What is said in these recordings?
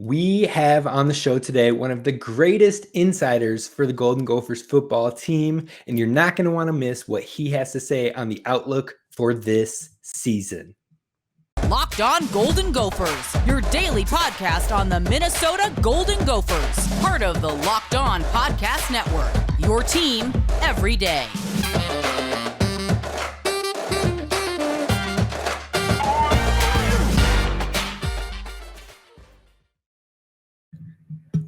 We have on the show today one of the greatest insiders for the Golden Gophers football team, and you're not going to want to miss what he has to say on the outlook for this season. Locked On Golden Gophers, your daily podcast on the Minnesota Golden Gophers, part of the Locked On Podcast Network, your team every day.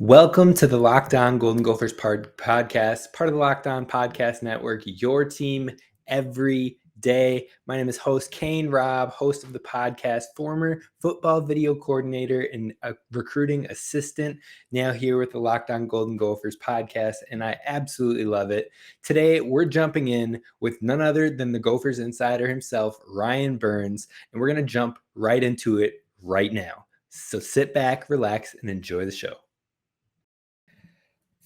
Welcome to the Locked On Golden Gophers podcast, part of the Locked On Podcast Network, your team every day. My name is host Kane Rob, host of the podcast, former football video coordinator and a recruiting assistant, now here with the Locked On Golden Gophers podcast, and I absolutely love it. Today, we're jumping in with none other than the Gophers insider himself, Ryan Burns, and we're going to jump right into it right now. So sit back, relax, and enjoy the show.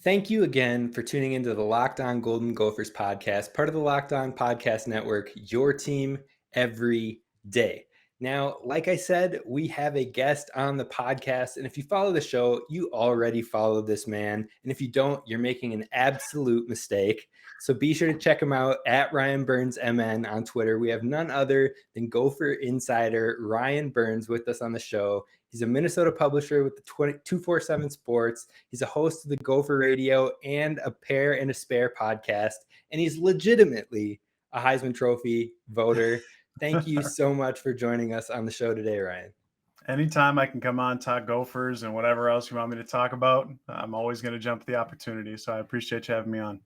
Thank you again for tuning into the Locked On Golden Gophers podcast, part of the Locked On Podcast Network, your team every day. Now, like I said, we have a guest on the podcast, and if you follow the show, you already follow this man, and if you don't, you're making an absolute mistake. So be sure to check him out at Ryan Burns MN on Twitter. We have none other than Gopher insider Ryan Burns with us on the show. He's a Minnesota publisher with the 247 Sports. He's a host of the Gopher Radio and a Pair and a Spare podcast. And he's legitimately a Heisman Trophy voter. Thank you so much for joining us on the show today, Ryan. Anytime I can come on, talk Gophers and whatever else you want me to talk about, I'm always going to jump at the opportunity. So I appreciate you having me on.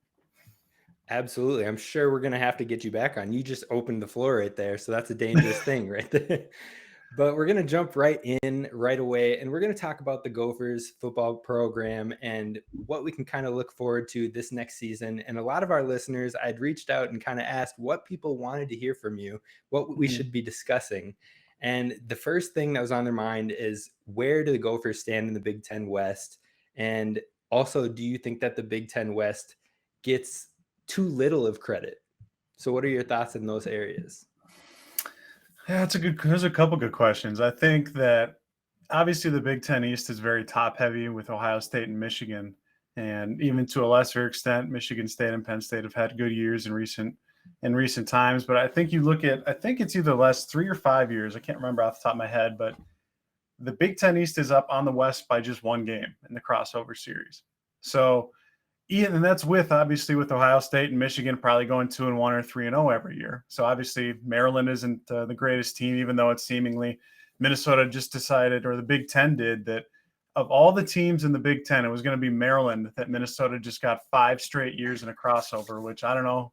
Absolutely. I'm sure we're going to have to get you back on. You just opened the floor right there. So that's a dangerous thing right there. But we're going to jump right in right away, and we're going to talk about the Gophers football program and what we can kind of look forward to this next season. And a lot of our listeners, I'd reached out and kind of asked what people wanted to hear from you, what we should be discussing. And the first thing that was on their mind is, where do the Gophers stand in the Big Ten West? And also, do you think that the Big Ten West gets too little of credit? So what are your thoughts in those areas? Yeah, there's a couple good questions. I think that obviously the Big Ten East is very top heavy with Ohio State and Michigan. And even to a lesser extent, Michigan State and Penn State have had good years in recent times. But I think I think it's either the last 3 or 5 years. I can't remember off the top of my head, but the Big Ten East is up on the West by just one game in the crossover series. So, and that's with Ohio State and Michigan probably going 2-1 or 3-0 every year. So obviously Maryland isn't the greatest team, even though it's seemingly Minnesota just decided, or the Big Ten did, that of all the teams in the Big Ten, it was going to be Maryland that Minnesota just got 5 straight years in a crossover, which I don't know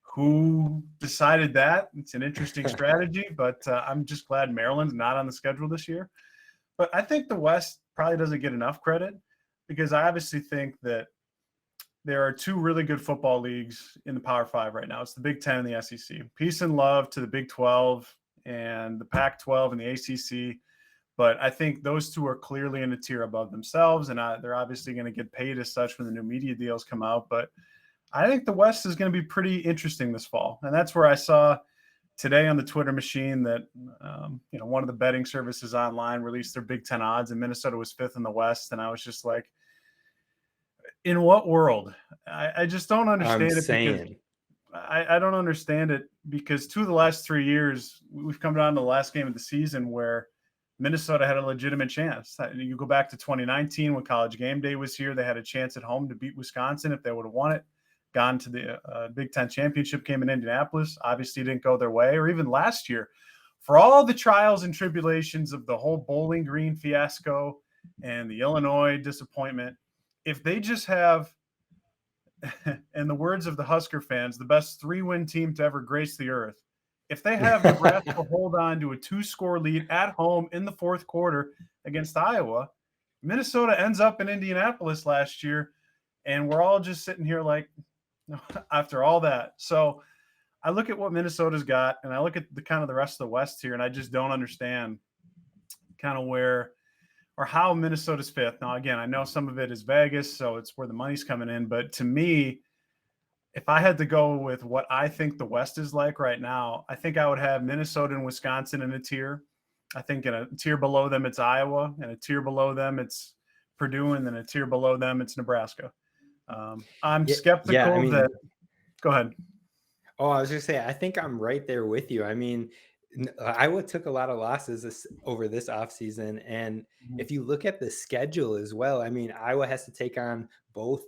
who decided that. It's an interesting strategy, but I'm just glad Maryland's not on the schedule this year. But I think the West probably doesn't get enough credit, because I obviously think that there are 2 really good football leagues in the Power 5 right now. It's the Big Ten and the SEC. Peace and love to the Big 12 and the Pac-12 and the ACC. But I think those 2 are clearly in a tier above themselves, and they're obviously going to get paid as such when the new media deals come out. But I think the West is going to be pretty interesting this fall. And that's where I saw today on the Twitter machine that, one of the betting services online released their Big Ten odds, and Minnesota was 5th in the West. And I was just like, in what world? I just don't understand it. I don't understand it, because 2 of the last 3 years, we've come down to the last game of the season where Minnesota had a legitimate chance. You go back to 2019 when College Game Day was here. They had a chance at home to beat Wisconsin if they would have won it, gone to the Big Ten championship game in Indianapolis. Obviously didn't go their way. Or even last year, for all the trials and tribulations of the whole Bowling Green fiasco and the Illinois disappointment, if they just have, in the words of the Husker fans, the best 3-win team to ever grace the earth, if they have the breath to hold on to a 2-score lead at home in the 4th quarter against Iowa, Minnesota ends up in Indianapolis last year, and we're all just sitting here like, after all that. So I look at what Minnesota's got, and I look at the kind of the rest of the West here, and I just don't understand kind of where or how Minnesota's 5th. Now, again, I know some of it is Vegas, so it's where the money's coming in. But to me, if I had to go with what I think the West is like right now, I think I would have Minnesota and Wisconsin in a tier. I think in a tier below them, it's Iowa, and a tier below them, it's Purdue, and then a tier below them, it's Nebraska. I'm Yeah, yeah. I skeptical that. mean, Go ahead. oh, I was just saying, I think I'm right there with you. I mean, Iowa took a lot of losses over this offseason. And if you look at the schedule as well, I mean, Iowa has to take on both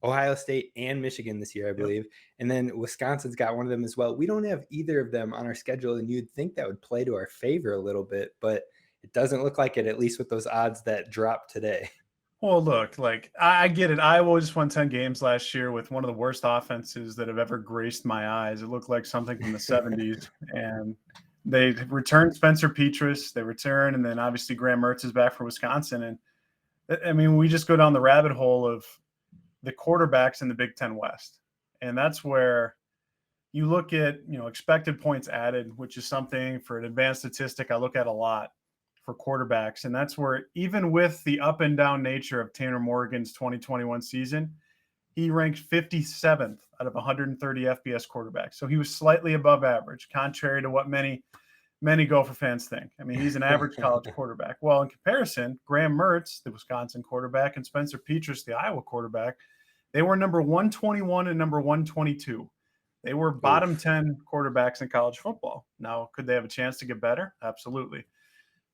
Ohio State and Michigan this year, I Yep. believe. And then Wisconsin's got one of them as well. We don't have either of them on our schedule, and you'd think that would play to our favor a little bit, but it doesn't look like it, at least with those odds that dropped today. Well, look, like I get it. Iowa just won 10 games last year with one of the worst offenses that have ever graced my eyes. It looked like something from the 70s. And they returned Spencer Petras. They return, and then obviously Graham Mertz is back for Wisconsin. And I mean, we just go down the rabbit hole of the quarterbacks in the Big Ten West. And that's where you look at, expected points added, which is something for an advanced statistic I look at a lot for quarterbacks. And that's where, even with the up and down nature of Tanner Morgan's 2021 season, he ranked 57th out of 130 FBS quarterbacks. So he was slightly above average, contrary to what many Gopher fans think. I mean, he's an average college quarterback. Well, in comparison, Graham Mertz, the Wisconsin quarterback, and Spencer Petras, the Iowa quarterback, they were number 121 and number 122. They were bottom 10 quarterbacks in college football. Now, could they have a chance to get better? Absolutely.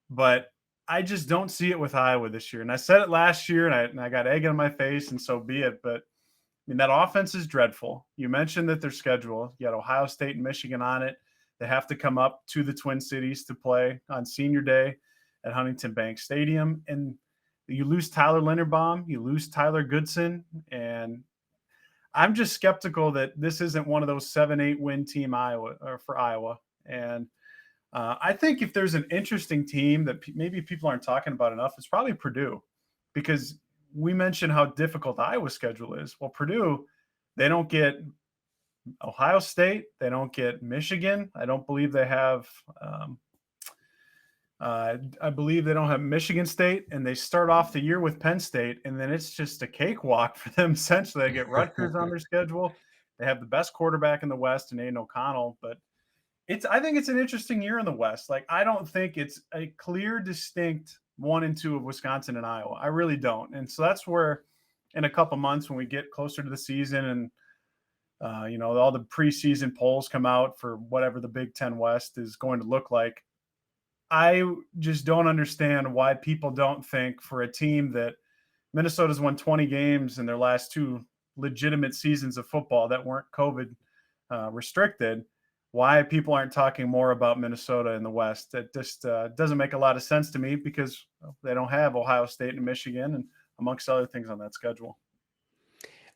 But I just don't see it with Iowa this year. And I said it last year, and I got egg on my face, and so be it. But I mean, that offense is dreadful. You mentioned that their schedule, you got Ohio State and Michigan on it. They have to come up to the Twin Cities to play on senior day at Huntington Bank Stadium. And you lose Tyler Linderbaum, you lose Tyler Goodson. And I'm just skeptical that this isn't one of those 7-8 win team for Iowa. And I think if there's an interesting team that maybe people aren't talking about enough, it's probably Purdue, because we mentioned how difficult Iowa's schedule is. Well, Purdue, they don't get Ohio State. They don't get Michigan. I don't believe they have I believe they don't have Michigan State, and they start off the year with Penn State, and then it's just a cakewalk for them. Essentially, they get Rutgers on their schedule. They have the best quarterback in the West, and Aiden O'Connell, but I think it's an interesting year in the West. Like, I don't think it's a clear, distinct 1 and 2 of Wisconsin and Iowa. I really don't. And so that's where, in a couple months, when we get closer to the season and all the preseason polls come out for whatever the Big Ten West is going to look like, I just don't understand why people don't think, for a team that Minnesota's won 20 games in their last 2 legitimate seasons of football that weren't COVID restricted, why people aren't talking more about Minnesota in the West. It just doesn't make a lot of sense to me, because they don't have Ohio State and Michigan, and amongst other things on that schedule.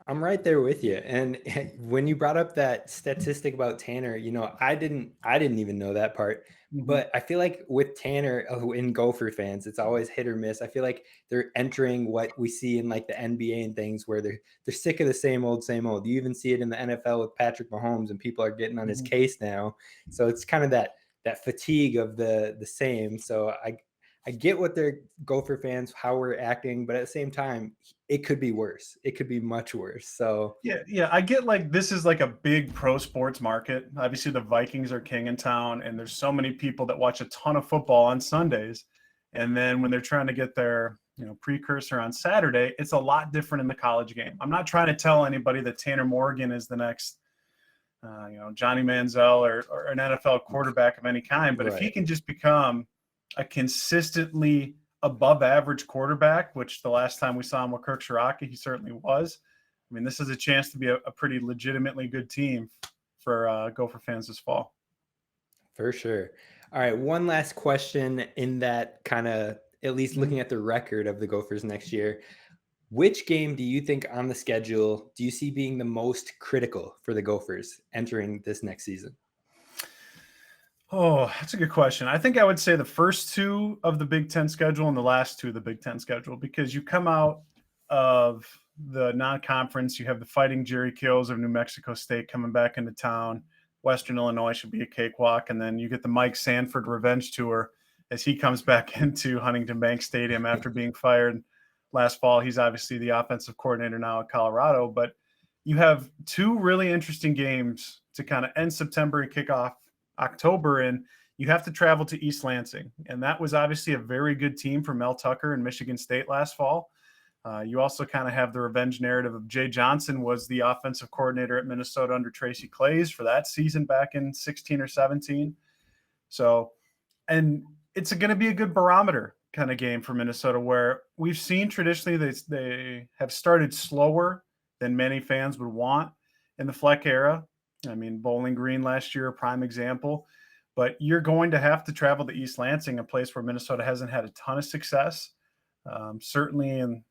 I'm right there with you. And when you brought up that statistic about Tanner, I didn't even know that part. But I feel like with Tanner, in Gopher fans, it's always hit or miss. I feel like they're entering what we see in like the NBA and things, where they're sick of the same old. You even see it in the NFL with Patrick Mahomes, and people are getting on his case now. So it's kind of that fatigue of the same. So I get what they're Gopher fans, how we're acting, but at the same time, it could be worse. It could be much worse. So yeah, I get, like, this is like a big pro sports market. Obviously, the Vikings are king in town, and there's so many people that watch a ton of football on Sundays. And then when they're trying to get their precursor on Saturday, it's a lot different in the college game. I'm not trying to tell anybody that Tanner Morgan is the next Johnny Manziel or an NFL quarterback of any kind, but if he can just become a consistently above average quarterback, which the last time we saw him with Kirk Shiraki, he certainly was. I mean, this is a chance to be a pretty legitimately good team for Gopher fans this fall. For sure. All right, one last question in that kind of, at least looking at the record of the Gophers next year. Which game do you think on the schedule do you see being the most critical for the Gophers entering this next season? Oh, that's a good question. I think I would say the first 2 of the Big Ten schedule and the last 2 of the Big Ten schedule, because you come out of the non-conference, you have the Fighting Jerry Kills of New Mexico State coming back into town. Western Illinois should be a cakewalk. And then you get the Mike Sanford revenge tour as he comes back into Huntington Bank Stadium after being fired last fall. He's obviously the offensive coordinator now at Colorado. But you have 2 really interesting games to kind of end September and kick off October. And you have to travel to East Lansing. And that was obviously a very good team for Mel Tucker and Michigan State last fall. You also kind of have the revenge narrative of Jay Johnson was the offensive coordinator at Minnesota under Tracy Claeys for that season back in 16 or 17. So, and it's going to be a good barometer kind of game for Minnesota, where we've seen traditionally they have started slower than many fans would want in the Fleck era. I mean, Bowling Green last year, a prime example. But you're going to have to travel to East Lansing, a place where Minnesota hasn't had a ton of success, certainly in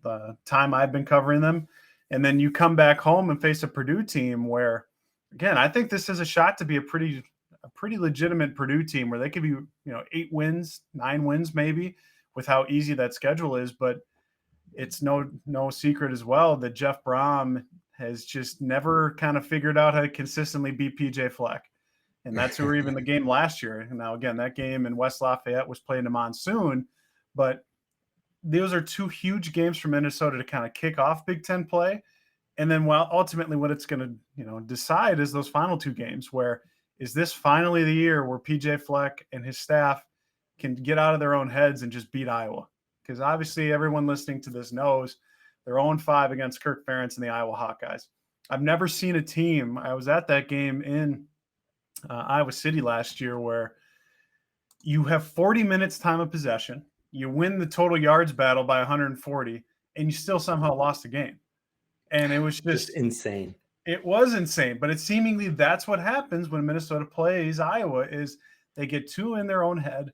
the time I've been covering them. And then you come back home and face a Purdue team where, again, I think this is a shot to be a pretty legitimate Purdue team where they could be, 8 wins, 9 wins maybe, with how easy that schedule is. But it's no secret as well that Jeff Brom has just never kind of figured out how to consistently beat PJ Fleck. And that's who were even the game last year. Now, again, that game in West Lafayette was played in a monsoon, but those are 2 huge games for Minnesota to kind of kick off Big Ten play. And then, ultimately what it's going to, decide is those final 2 games, where is this finally the year where PJ Fleck and his staff can get out of their own heads and just beat Iowa? Because obviously everyone listening to this knows they're 0-5 against Kirk Ferentz and the Iowa Hawkeyes. I've never seen a team. I was at that game in Iowa City last year where you have 40 minutes time of possession, you win the total yards battle by 140, and you still somehow lost the game. And it was just insane. It was insane, but it's seemingly that's what happens when Minnesota plays Iowa is they get too in their own head.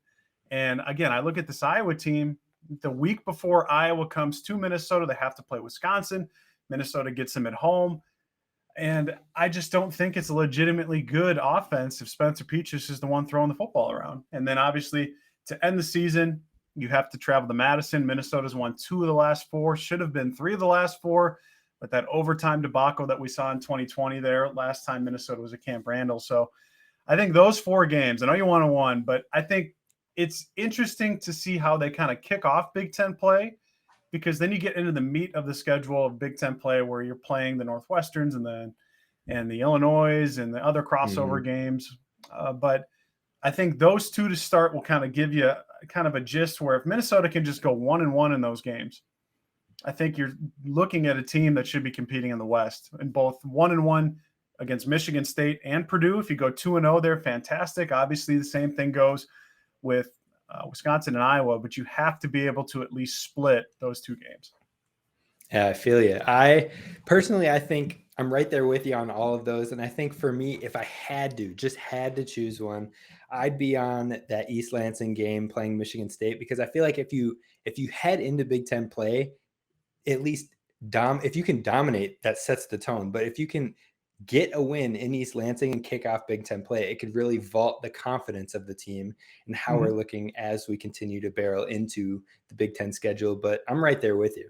And again, I look at this Iowa team the week before Iowa comes to Minnesota, they have to play Wisconsin. Minnesota gets them at home. And I just don't think it's a legitimately good offense if Spencer Petras is the one throwing the football around. And then obviously to end the season, you have to travel to Madison. Minnesota's won 2 of the last 4, should have been 3 of the last 4, but that overtime debacle that we saw in 2020 there last time Minnesota was at Camp Randall. So I think those 4 games, I know you want to win, but I think it's interesting to see how they kind of kick off Big Ten play, because then you get into the meat of the schedule of Big Ten play where you're playing the Northwesterns and the Illinois and the other crossover games. But I think those 2 to start will kind of give you kind of a gist where if Minnesota can just go 1-1 in those games, I think you're looking at a team that should be competing in the West, and both 1-1 against Michigan State and Purdue. If you go 2-0, they're fantastic. Obviously, the same thing goes with Wisconsin and Iowa, but you have to be able to at least split those 2 games. Yeah, I feel you. I think I'm right there with you on all of those. And I think for me, if I had to choose one, I'd be on that East Lansing game playing Michigan State, because I feel like if you head into Big Ten play, at least if you can dominate, that sets the tone. But if you can get a win in East Lansing and kick off Big Ten play, it could really vault the confidence of the team and how we're looking as we continue to barrel into the Big Ten schedule. But I'm right there with you.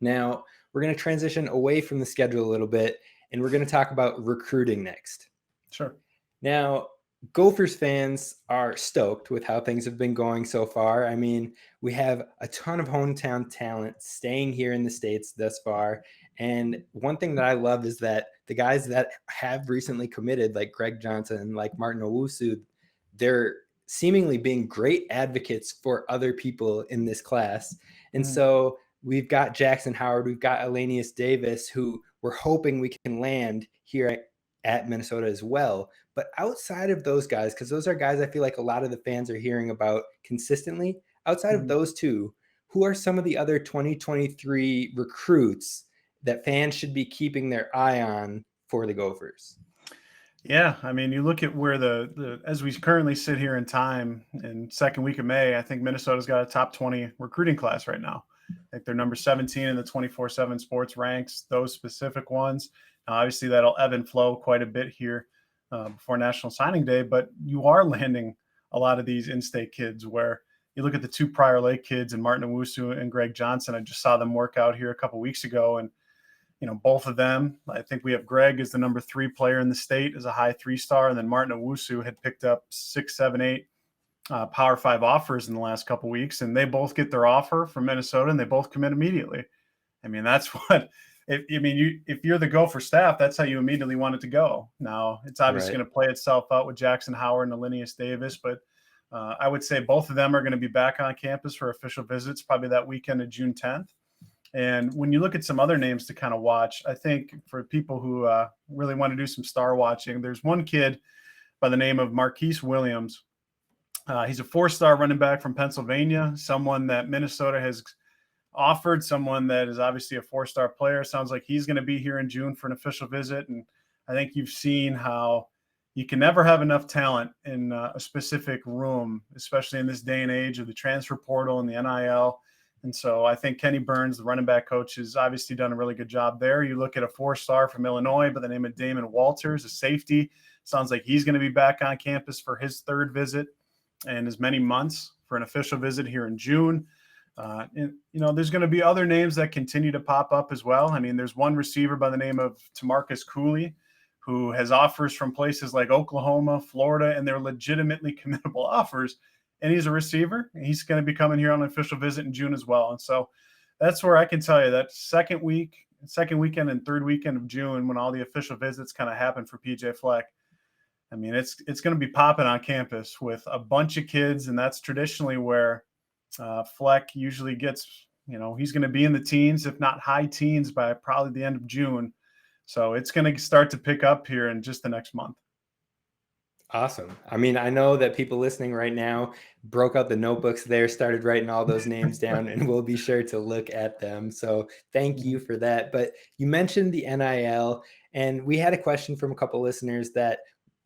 Now, we're going to transition away from the schedule a little bit, and we're going to talk about recruiting next. Sure. Now, Gophers fans are stoked with how things have been going so far. I mean, we have a ton of hometown talent staying here in the States thus far. And one thing that I love is that the guys that have recently committed, like Greg Johnson and like Martin Owusu, they're seemingly being great advocates for other people in this class. And so we've got Jackson Howard, we've got Elanius Davis, who we're hoping we can land here at Minnesota as well. But outside of those guys, because those are guys I feel like a lot of the fans are hearing about consistently, outside of those 2, who are some of the other 2023 recruits that fans should be keeping their eye on for the Gophers? Yeah, I mean, you look at where the as we currently sit here in time in second week of May, I think Minnesota's got a top 20 recruiting class right now. I think they're number 17 in the 24/7 sports ranks, those specific ones. Now, obviously, that'll ebb and flow quite a bit here before National Signing Day, but you are landing a lot of these in-state kids where you look at the 2 Prior Lake kids and Martin Owusu and Greg Johnson. I just saw them work out here a couple weeks ago, and both of them, I think we have Greg as the number 3 player in the state as a high 3-star. And then Martin Owusu had picked up 6, 7, 8 Power 5 offers in the last couple weeks. And they both get their offer from Minnesota and they both commit immediately. I mean, that's if you're the Gopher staff, that's how you immediately want it to go. Now, it's obviously Right. going to play itself out with Jackson Howard and Alinius Davis, but I would say both of them are going to be back on campus for official visits, probably that weekend of June 10th. And when you look at some other names to kind of watch, I think for people who really want to do some star watching, there's one kid by the name of Marquise Williams. He's a 4-star running back from Pennsylvania, someone that Minnesota has offered, someone that is obviously a 4-star player. Sounds like he's going to be here in June for an official visit. And I think you've seen how you can never have enough talent in a specific room, especially in this day and age of the transfer portal and the NIL. And so I think Kenny Burns, the running back coach, has obviously done a really good job there. You look at a 4-star from Illinois by the name of Damon Walters, a safety. Sounds like he's going to be back on campus for his 3rd visit in as many months for an official visit here in June. And, there's going to be other names that continue to pop up as well. I mean, there's one receiver by the name of Tamarcus Cooley, who has offers from places like Oklahoma, Florida, and they're legitimately committable offers. And he's a receiver. And he's going to be coming here on an official visit in June as well. And so that's where I can tell you that second weekend and 3rd weekend of June, when all the official visits kind of happen for PJ Fleck, I mean, it's going to be popping on campus with a bunch of kids. And that's traditionally where Fleck usually gets, he's going to be in the teens, if not high teens, by probably the end of June. So it's going to start to pick up here in just the next month. Awesome. I mean, I know that people listening right now broke out the notebooks there, started writing all those names down, and we'll be sure to look at them. So thank you for that. But you mentioned the NIL, and we had a question from a couple listeners that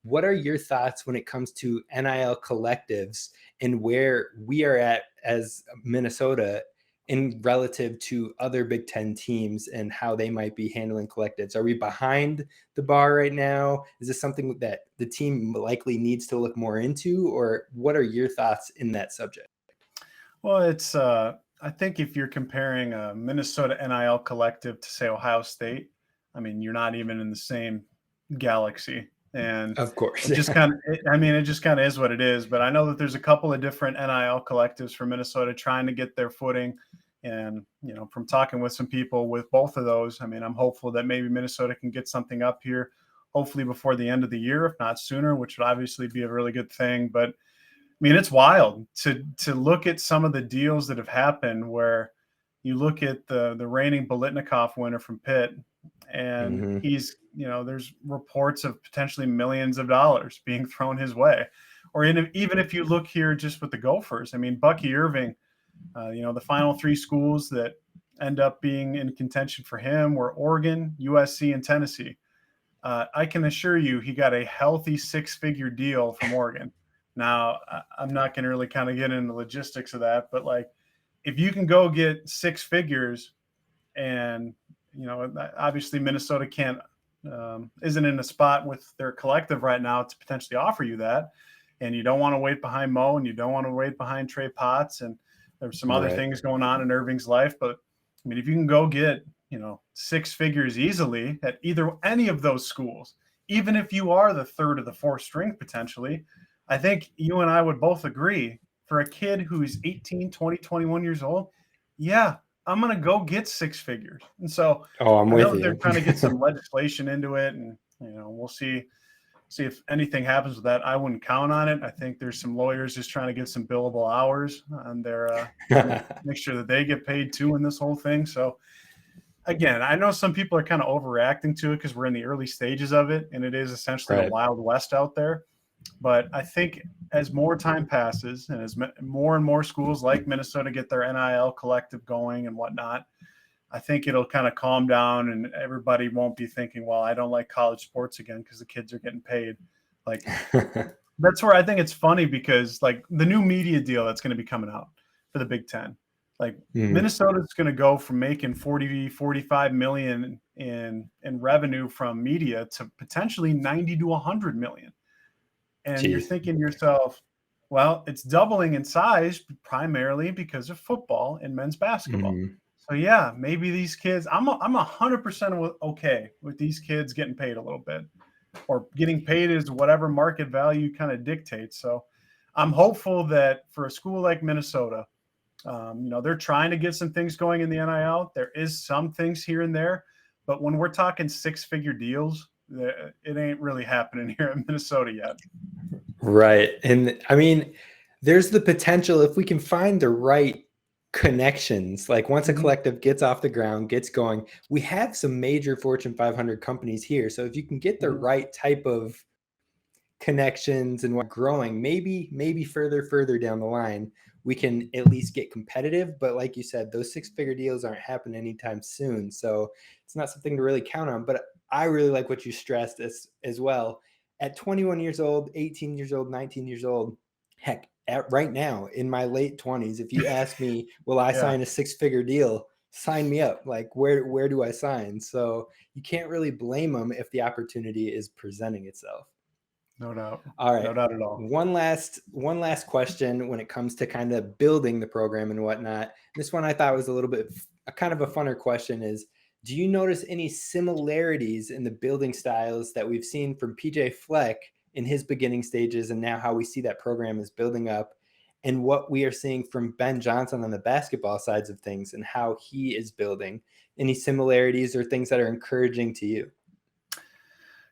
what are your thoughts when it comes to NIL collectives and where we are at as Minnesota in relative to other Big Ten teams and how they might be handling collectives? Are we behind the bar right now? Is this something that the team likely needs to look more into, or what are your thoughts in that subject? Well, it's I think if you're comparing a Minnesota NIL collective to, say, Ohio State, I mean, you're not even in the same galaxy. And of course, it just kind of is what it is. But I know that there's a couple of different NIL collectives for Minnesota trying to get their footing. And, from talking with some people with both of those, I mean, I'm hopeful that maybe Minnesota can get something up here, hopefully before the end of the year, if not sooner, which would obviously be a really good thing. But I mean, it's wild to look at some of the deals that have happened where you look at the reigning Biletnikoff winner from Pitt, and he's, there's reports of potentially millions of dollars being thrown his way. Or even if you look here just with the Gophers, I mean, Bucky Irving, the final 3 schools that end up being in contention for him were Oregon, USC, and Tennessee. I can assure you he got a healthy 6-figure deal from Oregon. Now, I'm not going to really kind of get into the logistics of that, but like, if you can go get 6 figures and, obviously Minnesota isn't in a spot with their collective right now to potentially offer you that. And you don't want to wait behind Mo, and you don't want to wait behind Trey Potts. And there's some other things going on in Irving's life. But I mean, if you can go get, 6 figures easily at any of those schools, even if you are the 3rd or the 4th string potentially, I think you and I would both agree for a kid who's 18, 20, 21 years old, yeah, I'm going to go get 6 figures. And so I'm with you. They're trying to get some legislation into it, and, we'll see if anything happens with that. I wouldn't count on it. I think there's some lawyers just trying to get some billable hours on their make sure that they get paid too in this whole thing. So again, I know some people are kind of overreacting to it because we're in the early stages of it, and it is essentially a Wild West out there. But I think as more time passes and as more and more schools like Minnesota get their NIL collective going and whatnot, I think it'll kind of calm down and everybody won't be thinking, well, I don't like college sports again because the kids are getting paid. Like, that's where I think it's funny because, like, the new media deal that's going to be coming out for the Big Ten, like Minnesota's going to go from making 45 million in revenue from media to potentially 90 to 100 million. And you're thinking to yourself, well, it's doubling in size primarily because of football and men's basketball. So yeah, maybe these kids, I'm 100% okay with these kids getting paid a little bit, or getting paid is whatever market value kind of dictates. So I'm hopeful that for a school like Minnesota, they're trying to get some things going in the NIL. There is some things here and there, But when we're talking six-figure deals, it ain't really happening here in Minnesota yet. Right. And I mean, there's the potential if we can find the right connections. Like once a collective gets off the ground, gets going, we have some major Fortune 500 companies here. So if you can get the right type of connections and what growing, maybe further down the line, we can at least get competitive. But like you said, those six-figure deals aren't happening anytime soon. So it's not something to really count on. But I really like what you stressed as well. At 21 years old, 18 years old, 19 years old, heck, right now in my late 20s, if you ask me, will I sign a six-figure deal? Sign me up. Like where do I sign? So you can't really blame them if the opportunity is presenting itself. No doubt. All right. No doubt at all. One last question when it comes to kind of building the program and whatnot. This one I thought was a little bit kind of a funner question is, do you notice any similarities in the building styles that we've seen from PJ Fleck in his beginning stages and now how we see that program is building up and what we are seeing from Ben Johnson on the basketball sides of things and how he is building? Any similarities or things that are encouraging to you?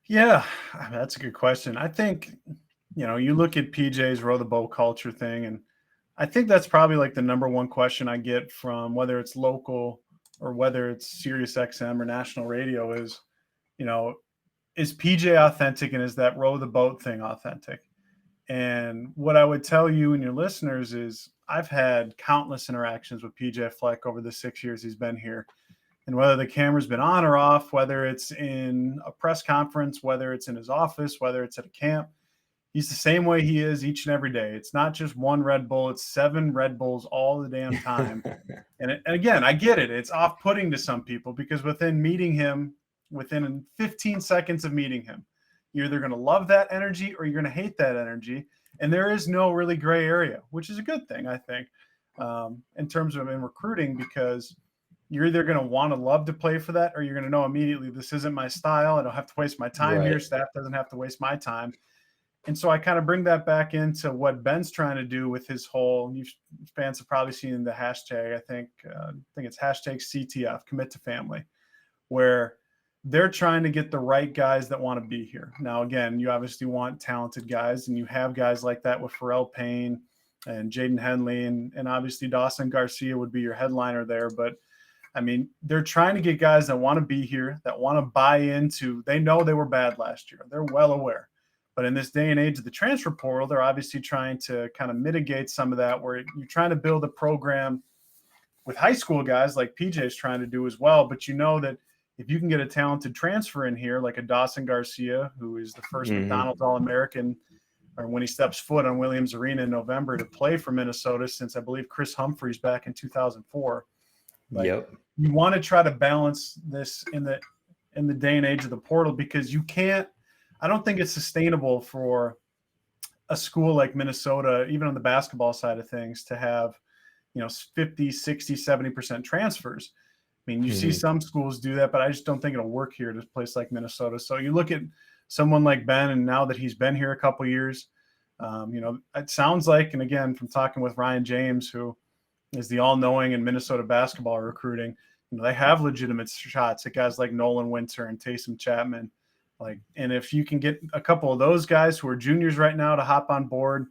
Yeah, that's a good question. I think, you look at PJ's row the boat culture thing, and I think that's probably like the number one question I get from whether it's local or whether it's Sirius XM or national radio is, is PJ authentic and is that row the boat thing authentic? And what I would tell you and your listeners is I've had countless interactions with PJ Fleck over the 6 years he's been here. And whether the camera's been on or off, whether it's in a press conference, whether it's in his office, whether it's at a camp, he's the same way he is each and every day. It's not just one Red Bull, it's 7 Red Bulls all the damn time. And again, I get it. It's off-putting to some people because within 15 seconds of meeting him, you're either going to love that energy or you're going to hate that energy. And there is no really gray area, which is a good thing, I think, in terms of in recruiting, because you're either going to want to love to play for that or you're going to know immediately this isn't my style. I don't have to waste my time here. Staff doesn't have to waste my time. And so I kind of bring that back into what Ben's trying to do with his whole, you fans have probably seen the hashtag, I think it's hashtag CTF, commit to family, where they're trying to get the right guys that want to be here. Now, again, you obviously want talented guys, and you have guys like that with Pharrell Payne and Jaden Henley, and obviously Dawson Garcia would be your headliner there. But I mean, they're trying to get guys that want to be here, that want to buy into, they know they were bad last year. They're well aware. But in this day and age of the transfer portal, they're obviously trying to kind of mitigate some of that, where you're trying to build a program with high school guys like PJ is trying to do as well. But you know that if you can get a talented transfer in here, like a Dawson Garcia, who is the first McDonald's All-American, or when he steps foot on Williams Arena in November to play for Minnesota since I believe Chris Humphreys back in 2004. You want to try to balance this in the day and age of the portal, because you can't, I don't think it's sustainable for a school like Minnesota, even on the basketball side of things, to have, 50, 60, 70% transfers. I mean, you see some schools do that, but I just don't think it'll work here at a place like Minnesota. So you look at someone like Ben, and now that he's been here a couple of years, it sounds like, and again, from talking with Ryan James, who is the all-knowing in Minnesota basketball recruiting, they have legitimate shots at guys like Nolan Winter and Taysom Chapman. And if you can get a couple of those guys who are juniors right now to hop on board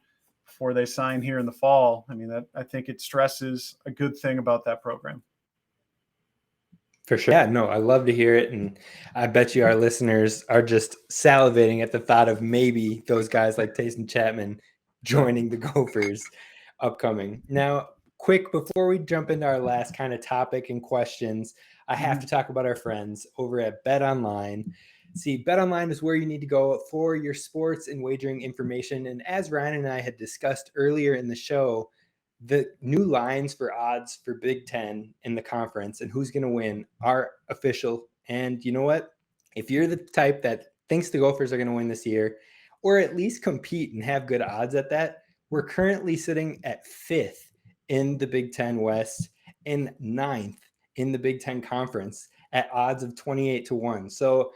before they sign here in the fall, I mean, I think it stresses a good thing about that program. For sure. Yeah, no, I love to hear it. And I bet you our listeners are just salivating at the thought of maybe those guys like Taysom Chapman joining the Gophers upcoming. Now, quick, before we jump into our last kind of topic and questions, I have to talk about our friends over at BetOnline. See, BetOnline is where you need to go for your sports and wagering information. And as Ryan and I had discussed earlier in the show, the new lines for odds for Big Ten in the conference and who's going to win are official. And you know what? If you're the type that thinks the Gophers are going to win this year, or at least compete and have good odds at that, we're currently sitting at 5th in the Big Ten West and 9th in the Big Ten Conference at odds of 28-1. So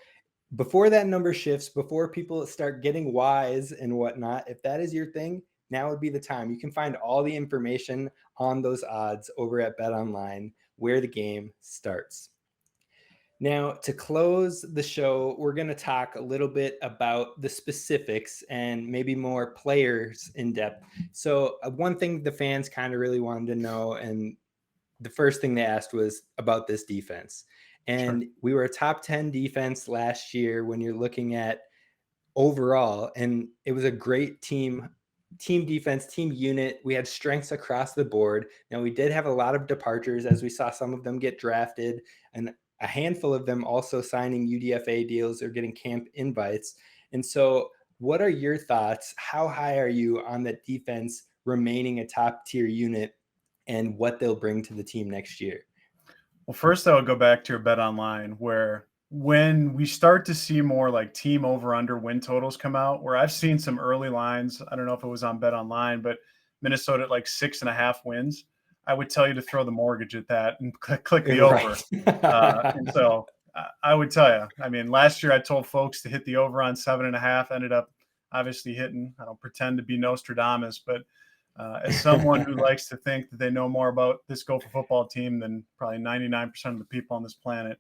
before that number shifts, before people start getting wise and whatnot, if that is your thing, now would be the time. You can find all the information on those odds over at BetOnline, where the game starts. Now, to close the show, we're going to talk a little bit about the specifics and maybe more players in depth. So, one thing the fans kind of really wanted to know, and the first thing they asked was about this defense. And Sure. we were a top 10 defense last year when you're looking at overall, and it was a great team defense, team unit. We had strengths across the board. Now, we did have a lot of departures as we saw some of them get drafted, and a handful of them also signing UDFA deals or getting camp invites. And so, what are your thoughts? How high are you on the defense remaining a top tier unit and what they'll bring to the team next year? Well, first I would go back to your BetOnline, where when we start to see more like team over under win totals come out, where I've seen some early lines. I don't know if it was on BetOnline, but Minnesota at like 6.5 wins. I would tell you to throw the mortgage at that and click the over. And so I would tell you, I mean, last year I told folks to hit the over on 7.5, ended up obviously hitting. I don't pretend to be Nostradamus, but as someone who likes to think that they know more about this Gopher football team than probably 99% of the people on this planet,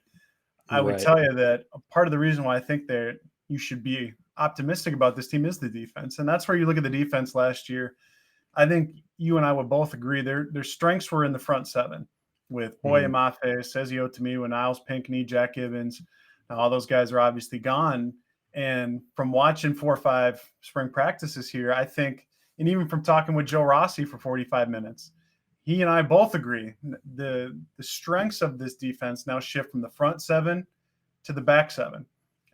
I would tell you that part of the reason why I think that you should be optimistic about this team is the defense. And that's where you look at the defense last year. I think you and I would both agree their strengths were in the front seven with Boye Mafe, Sezio Tamiwa, Niles Pinckney, Jack Gibbons. Now, all those guys are obviously gone. And from watching 4 or 5 spring practices here, I think, and even from talking with Joe Rossi for 45 minutes, he and I both agree the strengths of this defense now shift from the front seven to the back seven,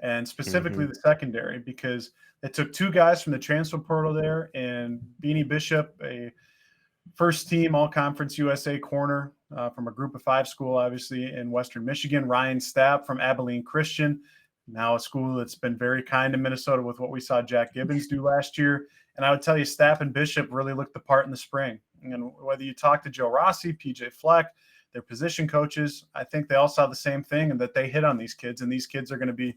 and specifically the secondary, because it took 2 guys from the transfer portal there, and Beanie Bishop, a first-team All-Conference USA corner from a Group of 5 school, obviously, in Western Michigan. Ryan Stapp from Abilene Christian, now a school that's been very kind to Minnesota with what we saw Jack Gibbons do last year. And I would tell you, Stapp and Bishop really looked the part in the spring. And whether you talk to Joe Rossi, PJ Fleck, their position coaches, I think they all saw the same thing, and that they hit on these kids, and these kids are going to be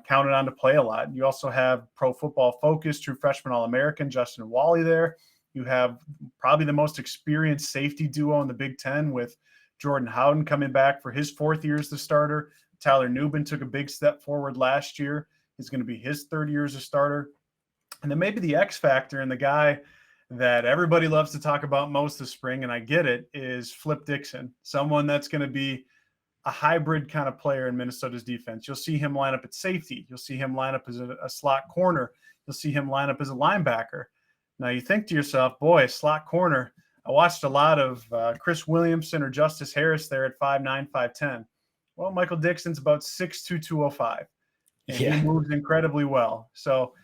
counted on to play a lot. You also have Pro Football Focus, true freshman All-American Justin Wally there. You have probably the most experienced safety duo in the Big Ten with Jordan Howden coming back for his 4th year as the starter. Tyler Newbin took a big step forward last year. He's going to be his 3rd year as a starter. And then maybe the X factor, and the guy that everybody loves to talk about most this spring, and I get it, is Flip Dixon, someone that's going to be a hybrid kind of player in Minnesota's defense. You'll see him line up at safety. You'll see him line up as a slot corner. You'll see him line up as a linebacker. Now you think to yourself, boy, slot corner. I watched a lot of Chris Williamson or Justice Harris there at 5'9", 5'10". Well, Michael Dixon's about 6'2", 205, and he moves incredibly well. So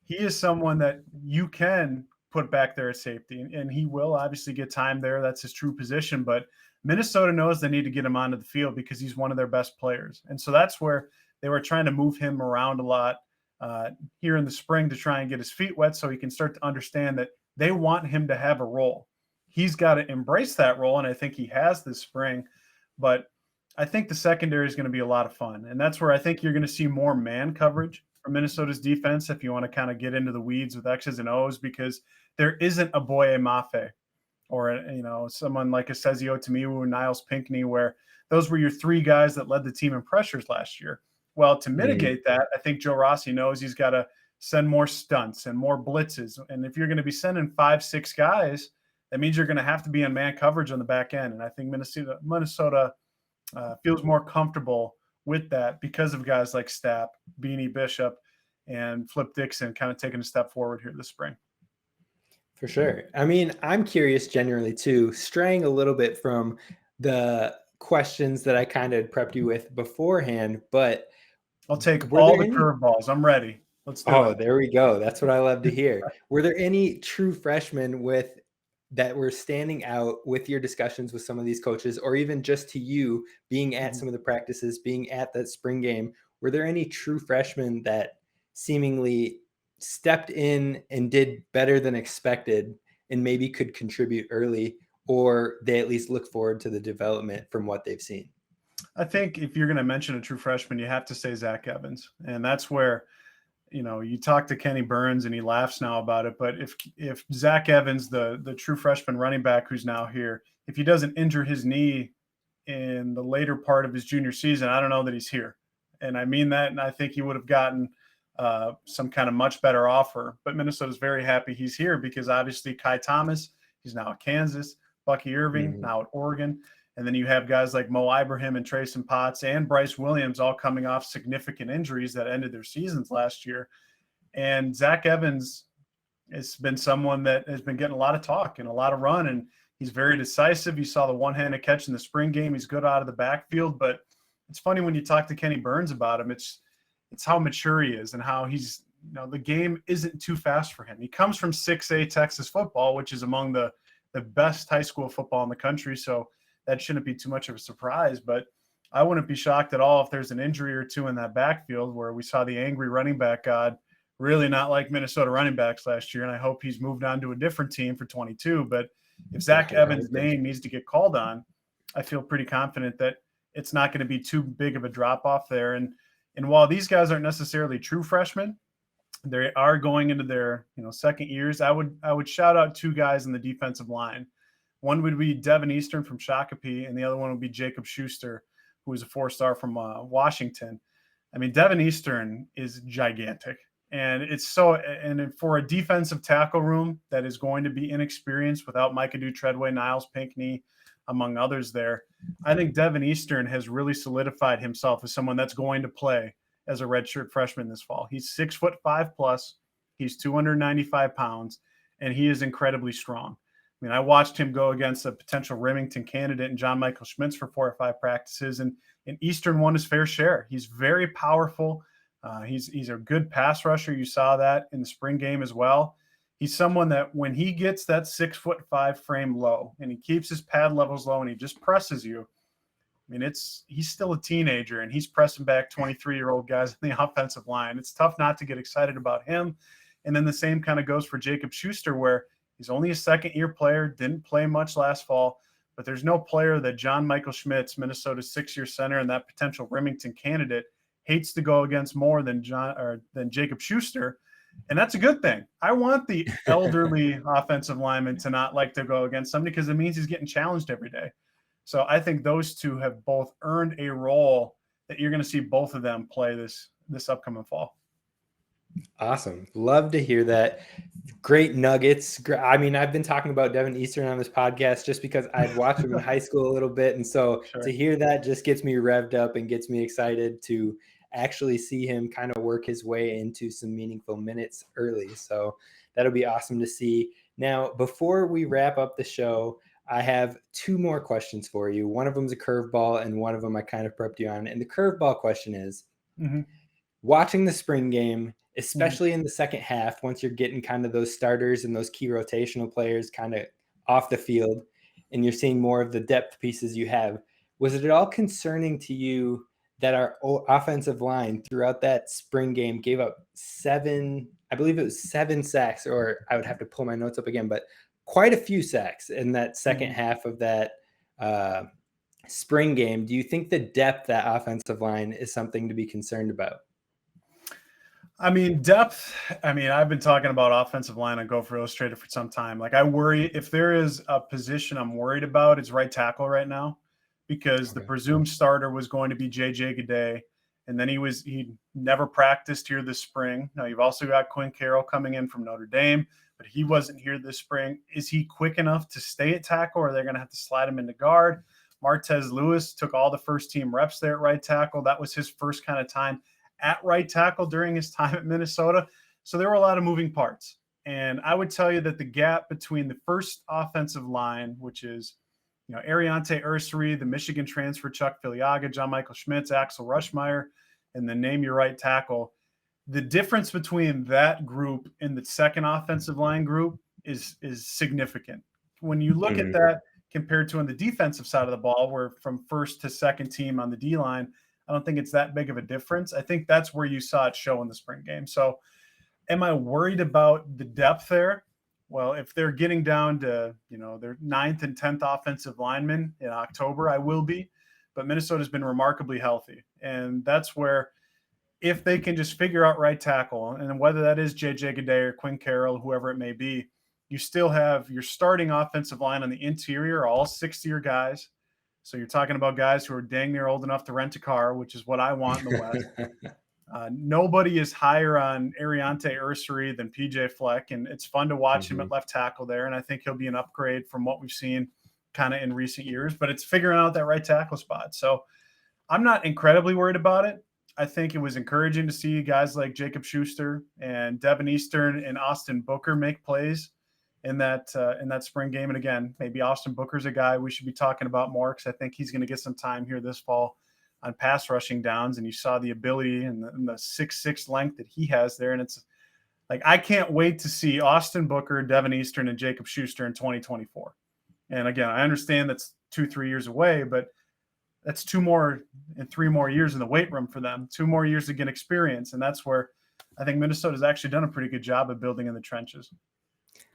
he is someone that you can put back there at safety, and he will obviously get time there. That's his true position, but Minnesota knows they need to get him onto the field because he's one of their best players. And so that's where they were trying to move him around a lot here in the spring to try and get his feet wet so he can start to understand that they want him to have a role. He's got to embrace that role, and I think he has this spring. But I think the secondary is going to be a lot of fun, and that's where I think you're going to see more man coverage from Minnesota's defense if you want to kind of get into the weeds with X's and O's, because there isn't a Boye Mafe or someone like a Sezio Tamiwa, Niles Pinckney, where those were your 3 guys that led the team in pressures last year. Well, to mitigate that, I think Joe Rossi knows he's got to send more stunts and more blitzes. And if you're going to be sending 5-6 guys, that means you're going to have to be on man coverage on the back end. And I think Minnesota feels more comfortable with that because of guys like Stapp, Beanie Bishop, and Flip Dixon kind of taking a step forward here this spring. For sure. I mean, I'm curious generally too, straying a little bit from the questions that I kind of prepped you with beforehand, but I'll take all the curveballs. I'm ready. Let's do it. Oh, there we go. That's what I love to hear. Were there any true freshmen that were standing out with your discussions with some of these coaches, or even just to you being at some of the practices, being at that spring game? Were there any true freshmen that seemingly stepped in and did better than expected and maybe could contribute early, or they at least look forward to the development from what they've seen? I think if you're going to mention a true freshman, you have to say Zach Evans. And that's where, you talk to Kenny Burns and he laughs now about it. But if Zach Evans, the true freshman running back who's now here, if he doesn't injure his knee in the later part of his junior season, I don't know that he's here. And I mean that, and I think he would have gotten some kind of much better offer. But Minnesota's very happy he's here because obviously Kai Thomas, he's now at Kansas, Bucky Irving, now at Oregon. And then you have guys like Mo Ibrahim and Trayson Potts and Bryce Williams all coming off significant injuries that ended their seasons last year. And Zach Evans has been someone that has been getting a lot of talk and a lot of run, and he's very decisive. You saw the one-handed catch in the spring game. He's good out of the backfield, but it's funny when you talk to Kenny Burns about him, it's how mature he is and how he's, the game isn't too fast for him. He comes from 6A Texas football, which is among the best high school football in the country, so that shouldn't be too much of a surprise. But I wouldn't be shocked at all if there's an injury or two in that backfield where we saw the angry running back god really not like Minnesota running backs last year, and I hope he's moved on to a different team for 22. But if Zach Evans' name needs to get called on, I feel pretty confident that it's not going to be too big of a drop-off there. And while these guys aren't necessarily true freshmen, they are going into their second years. I would shout out two guys in the defensive line. One would be Devin Eastern from Shakopee, and the other one would be Jacob Schuster, who is a 4-star from Washington. I mean, Devin Eastern is gigantic. And and for a defensive tackle room that is going to be inexperienced without Micah Treadway, Niles Pinckney, among others there, I think Devin Eastern has really solidified himself as someone that's going to play as a redshirt freshman this fall. He's 6'5" plus, he's 295 pounds, and he is incredibly strong. I mean, I watched him go against a potential Remington candidate and John Michael Schmitz for 4 or 5 practices, and Eastern won his fair share. He's very powerful. He's a good pass rusher. You saw that in the spring game as well. He's someone that when he gets that 6'5" frame low and he keeps his pad levels low and he just presses you, I mean, he's still a teenager and he's pressing back 23-year-old guys in the offensive line. It's tough not to get excited about him. And then the same kind of goes for Jacob Schuster, where he's only a second-year player, didn't play much last fall, but there's no player that John Michael Schmitz, Minnesota's 6-year center, and that potential Remington candidate hates to go against more than Jacob Schuster. And that's a good thing. I want the elderly offensive lineman to not like to go against somebody because it means he's getting challenged every day. So I think those two have both earned a role that you're going to see both of them play this upcoming fall. Awesome. Love to hear that. Great nuggets. I mean, I've been talking about Devin Eastern on this podcast just because I'd watched him in high school a little bit. And so to hear that just gets me revved up and gets me excited to actually see him kind of work his way into some meaningful minutes early. So that'll be awesome to see. Now, before we wrap up the show, I have 2 more questions for you. One of them is a curveball and one of them I kind of prepped you on. And the curveball question is, watching the spring game, especially in the second half, once you're getting kind of those starters and those key rotational players kind of off the field and you're seeing more of the depth pieces you have, was it at all concerning to you that our offensive line throughout that spring game gave up 7 sacks, or I would have to pull my notes up again, but quite a few sacks in that second half of that spring game. Do you think the depth that offensive line is something to be concerned about? I mean, depth. I mean, I've been talking about offensive line on Gopher Illustrated for some time. Like, I worry if there is a position I'm worried about, it's right tackle right now, because the presumed starter was going to be JJ Gade, and then he never practiced here this spring. Now you've also got Quinn Carroll coming in from Notre Dame, but he wasn't here this spring. Is he quick enough to stay at tackle, or are they going to have to slide him into guard? Martez Lewis took all the first team reps there at right tackle. That was his first kind of time at right tackle during his time at Minnesota. So there were a lot of moving parts. And I would tell you that the gap between the first offensive line, which is, Ariante Ursary, the Michigan transfer, Chuck Filiaga, John Michael Schmitz, Axel Rushmeyer, and then name your right tackle. The difference between that group and the second offensive line group is significant. When you look at that compared to on the defensive side of the ball, where from first to second team on the D-line, I don't think it's that big of a difference. I think that's where you saw it show in the spring game. So am I worried about the depth there? Well, if they're getting down to, their 9th and 10th offensive linemen in October, I will be. But Minnesota's been remarkably healthy. And that's where, if they can just figure out right tackle, and whether that is JJ Gade or Quinn Carroll, whoever it may be, you still have your starting offensive line on the interior, all 6-year guys. So you're talking about guys who are dang near old enough to rent a car, which is what I want in the West. Nobody is higher on Ariante Ursary than PJ Fleck, and it's fun to watch him at left tackle there. And I think he'll be an upgrade from what we've seen kind of in recent years, but it's figuring out that right tackle spot. So I'm not incredibly worried about it. I think it was encouraging to see guys like Jacob Schuster and Devin Eastern and Austin Booker make plays in that spring game. And again, maybe Austin Booker's a guy we should be talking about more, because I think he's going to get some time here this fall on pass rushing downs. And you saw the ability and the 6'6" length that he has there. And it's like, I can't wait to see Austin Booker, Devin Eastern, and Jacob Schuster in 2024. And again, I understand that's 2-3 years away, but that's 2 more and 3 more years in the weight room for them, 2 more years to get experience. And that's where I think Minnesota's actually done a pretty good job of building in the trenches.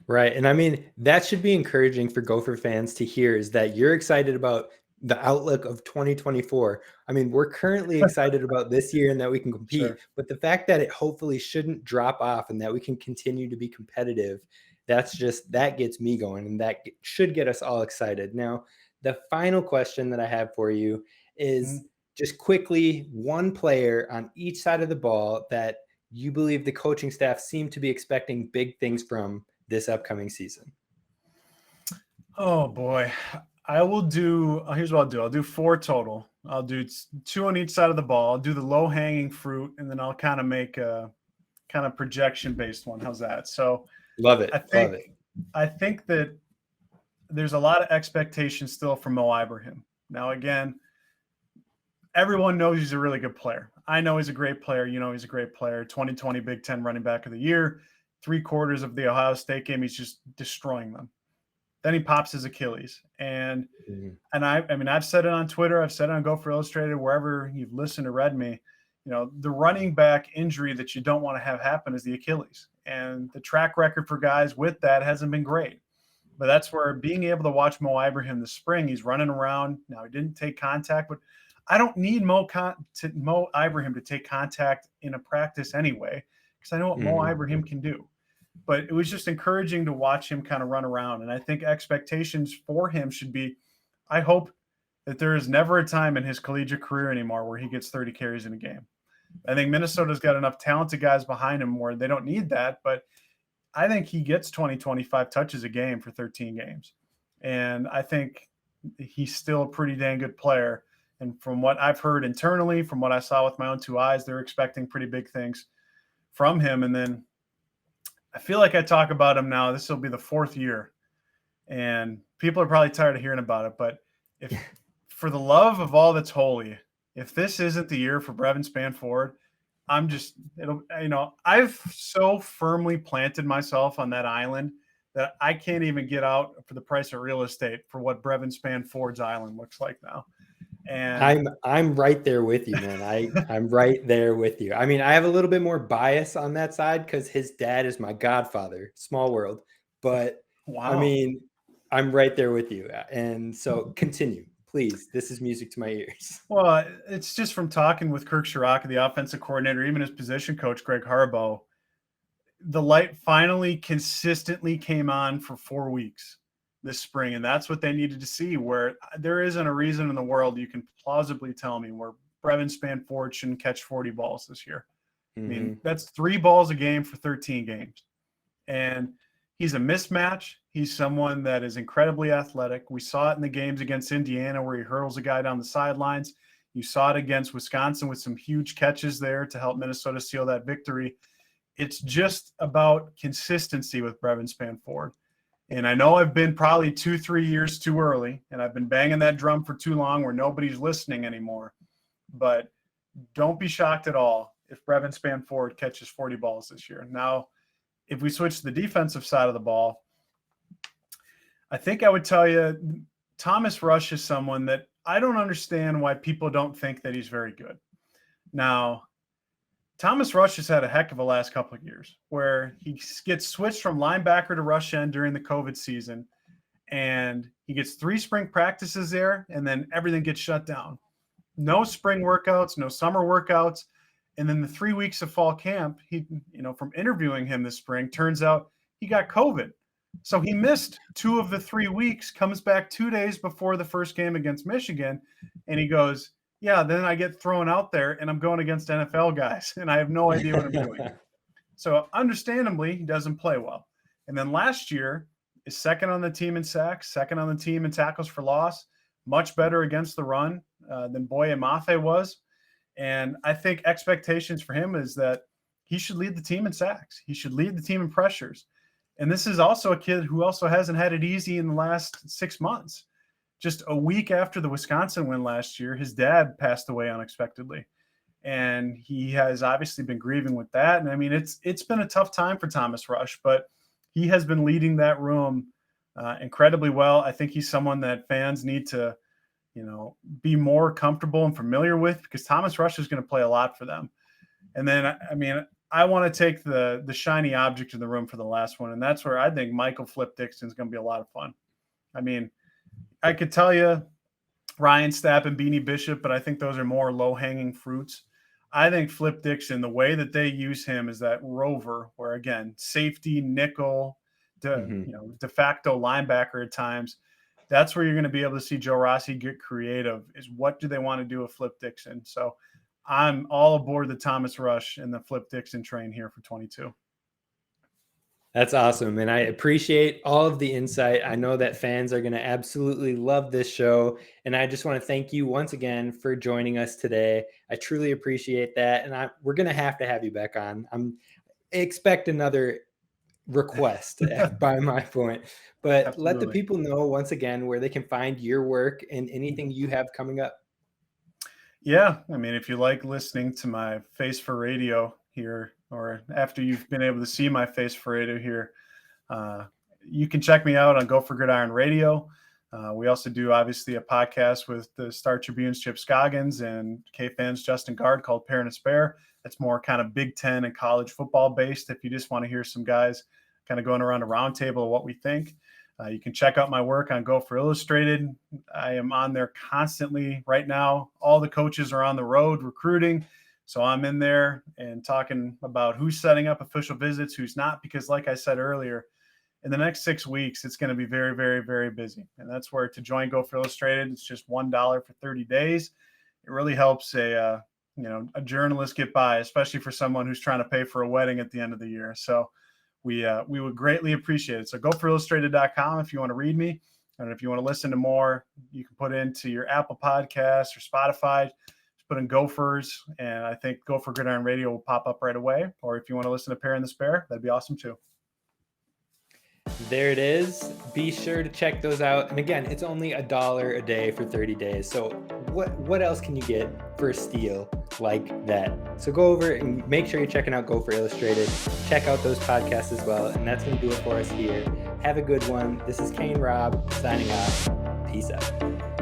Right. And I mean, that should be encouraging for Gopher fans to hear, is that you're excited about the outlook of 2024. I mean, we're currently excited about this year and that we can compete, Sure. but the fact that it hopefully shouldn't drop off and that we can continue to be competitive, that gets me going, and that should get us all excited. Now, the final question that I have for you is just quickly, one player on each side of the ball that you believe the coaching staff seem to be expecting big things from this upcoming season. Oh boy. Here's what I'll do. I'll do 4 total. I'll do 2 on each side of the ball. I'll do the low hanging fruit, and then I'll kind of make a kind of projection based one. How's that? So Love it. I think that there's a lot of expectation still from Mo Ibrahim. Now, again, everyone knows he's a really good player. I know he's a great player. You know he's a great player. 2020 Big Ten running back of the year. 3/4 of the Ohio State game, he's just destroying them. Then he pops his Achilles. And I've said it on Twitter. I've said it on Gopher Illustrated, wherever you've listened or read me. You know, the running back injury that you don't want to have happen is the Achilles. And the track record for guys with that hasn't been great. But that's where being able to watch Mo Ibrahim this spring, he's running around. Now, he didn't take contact, but I don't need Mo Ibrahim to take contact in a practice anyway, because I know what Mo Ibrahim can do. But it was just encouraging to watch him kind of run around. And I think expectations for him should be, I hope that there is never a time in his collegiate career anymore where he gets 30 carries in a game. I think Minnesota's got enough talented guys behind him where they don't need that, but I think he gets 20, 25 touches a game for 13 games. And I think he's still a pretty dang good player. And from what I've heard internally, from what I saw with my own 2 eyes, they're expecting pretty big things from him. And then I feel like I talk about him now. This will be the 4th year, and people are probably tired of hearing about it. But if, for the love of all that's holy, if this isn't the year for Brevin Spann-Ford, I've so firmly planted myself on that island that I can't even get out for the price of real estate for what Brevin Spann-Ford's island looks like now. And I'm right there with you, man. I'm right there with you. I mean, I have a little bit more bias on that side because his dad is my godfather. Small world, but wow. I mean, I'm right there with you. And so continue, please. This is music to my ears. Well, it's just from talking with Kirk Shiraka, the offensive coordinator, even his position coach, Greg Harbaugh, the light finally consistently came on for 4 weeks this spring. And that's what they needed to see, where there isn't a reason in the world you can plausibly tell me where Brevin Spann-Ford shouldn't catch 40 balls this year. I mean, that's 3 balls a game for 13 games. And he's a mismatch. He's someone that is incredibly athletic. We saw it in the games against Indiana where he hurdles a guy down the sidelines. You saw it against Wisconsin with some huge catches there to help Minnesota seal that victory. It's just about consistency with Brevin Spann-Ford. And I know I've been probably 2-3 years too early, and I've been banging that drum for too long where nobody's listening anymore. But don't be shocked at all if Brevin Spann-Ford catches 40 balls this year. Now, if we switch to the defensive side of the ball, I think I would tell you Thomas Rush is someone that I don't understand why people don't think that he's very good. Now, Thomas Rush has had a heck of a last couple of years where he gets switched from linebacker to rush end during the COVID season, and he gets 3 spring practices there, and then everything gets shut down. No spring workouts, no summer workouts. And then the 3 weeks of fall camp, from interviewing him this spring, turns out he got COVID. So he missed 2 of the 3 weeks, comes back 2 days before the first game against Michigan, and he goes, yeah, then I get thrown out there and I'm going against NFL guys and I have no idea what I'm doing. So understandably, he doesn't play well. And then last year is second on the team in sacks, second on the team in tackles for loss, much better against the run than Boye Mafe was. And I think expectations for him is that he should lead the team in sacks. He should lead the team in pressures. And this is also a kid who also hasn't had it easy in the last 6 months. Just a week after the Wisconsin win last year, his dad passed away unexpectedly. And he has obviously been grieving with that. And I mean, it's been a tough time for Thomas Rush, but he has been leading that room incredibly well. I think he's someone that fans need to, be more comfortable and familiar with, because Thomas Rush is going to play a lot for them. And then, I mean, I want to take the shiny object in the room for the last one. And that's where I think Michael Flip Dixon is going to be a lot of fun. I mean, I could tell you Ryan Stapp and Beanie Bishop, but I think those are more low-hanging fruits. I think Flip Dixon, the way that they use him is that rover, where again, safety, nickel, de facto linebacker at times. That's where you're going to be able to see Joe Rossi get creative, is what do they want to do with Flip Dixon? So I'm all aboard the Thomas Rush and the Flip Dixon train here for 22. That's awesome. And I appreciate all of the insight. I know that fans are going to absolutely love this show. And I just want to thank you once again for joining us today. I truly appreciate that. And we're going to have you back on. Expect another request by my point. But Absolutely. Let the people know once again where they can find your work and anything you have coming up. Yeah. I mean, if you like listening to my face for radio here, or after you've been able to see my face for radio here, you can check me out on Gopher Gridiron Radio. We also do, obviously, a podcast with the Star Tribune's Chip Scoggins and K-Fans Justin Guard called Parent and Spare. That's more kind of Big Ten and college football based. If you just want to hear some guys kind of going around a roundtable of what we think, you can check out my work on Gopher Illustrated. I am on there constantly right now. All the coaches are on the road recruiting. So I'm in there and talking about who's setting up official visits, who's not, because like I said earlier, in the next 6 weeks, it's going to be very, very, very busy. And that's where to join Gopher Illustrated, it's just $1 for 30 days. It really helps a journalist get by, especially for someone who's trying to pay for a wedding at the end of the year. So we would greatly appreciate it. So gopherillustrated.com if you want to read me. And if you want to listen to more, you can put into your Apple Podcasts or Spotify. Put in Gophers, and I think Gopher Gridiron Radio will pop up right away. Or if you want to listen to Pair and the Spare, that'd be awesome too. There it is. Be sure to check those out. And again, it's only $1 a day for 30 days. So what else can you get for a steal like that? So go over and make sure you're checking out Gopher Illustrated. Check out those podcasts as well. And that's going to do it for us here. Have a good one. This is Kane Rob signing off. Peace out.